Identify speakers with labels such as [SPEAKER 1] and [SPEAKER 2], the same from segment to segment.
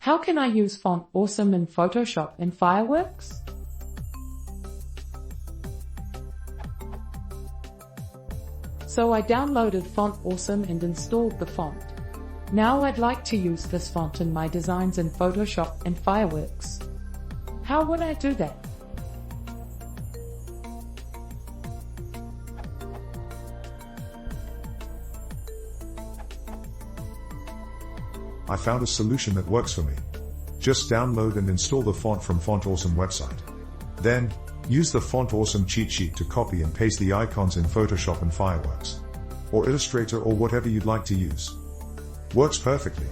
[SPEAKER 1] How can I use Font Awesome in Photoshop and Fireworks? So I downloaded Font Awesome and installed the font. Now I'd like to use this font in my designs in Photoshop and Fireworks. How would I do that?
[SPEAKER 2] I found a solution that works for me. Just download and install the font from Font Awesome website. Then, use the Font Awesome cheat sheet to copy and paste the icons in Photoshop and Fireworks, or Illustrator, or whatever you'd like to use. Works perfectly.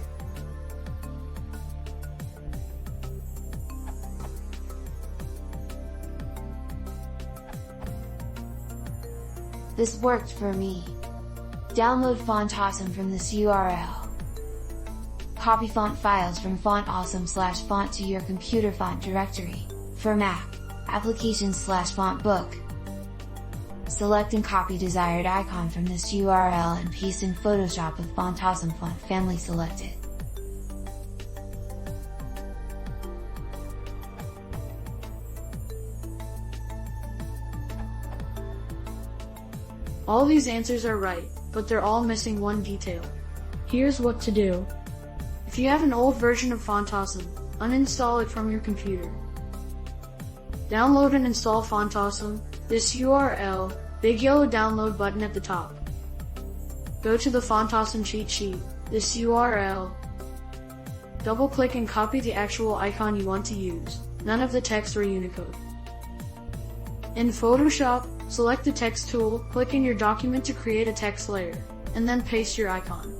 [SPEAKER 3] This worked for me. Download Font Awesome from this URL. Copy font files from Font Awesome/font to your computer font directory. For Mac, applications/font book. Select and copy desired icon from this URL and paste in Photoshop with Font Awesome font family selected.
[SPEAKER 4] All these answers are right, but they're all missing one detail. Here's what to do. If you have an old version of Font Awesome, uninstall it from your computer. Download and install Font Awesome, this URL, big yellow download button at the top. Go to the Font Awesome cheat sheet, this URL. Double click and copy the actual icon you want to use, none of the text or Unicode. In Photoshop, select the text tool, click in your document to create a text layer, and then paste your icon.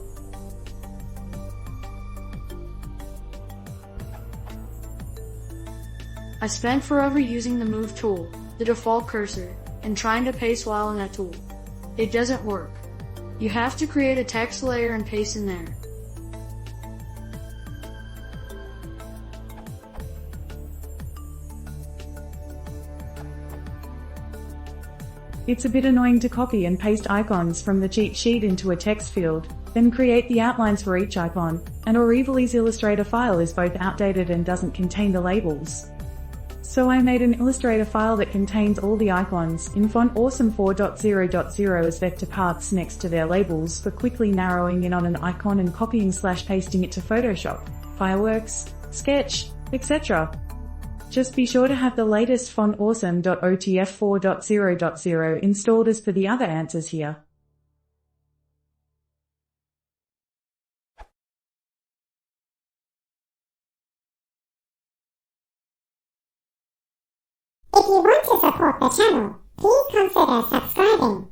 [SPEAKER 4] I spent forever using the Move tool, the default cursor, and trying to paste while in that tool. It doesn't work. You have to create a text layer and paste in there.
[SPEAKER 1] It's a bit annoying to copy and paste icons from the cheat sheet into a text field, then create the outlines for each icon, and or Evilly's Illustrator file is both outdated and doesn't contain the labels. So I made an Illustrator file that contains all the icons in Font Awesome 4.0.0 as vector paths next to their labels for quickly narrowing in on an icon and copying/pasting it to Photoshop, Fireworks, Sketch, etc. Just be sure to have the latest fontawesome.otf 4.0.0 installed as per the other answers here.
[SPEAKER 5] If you want to support the channel, please consider subscribing.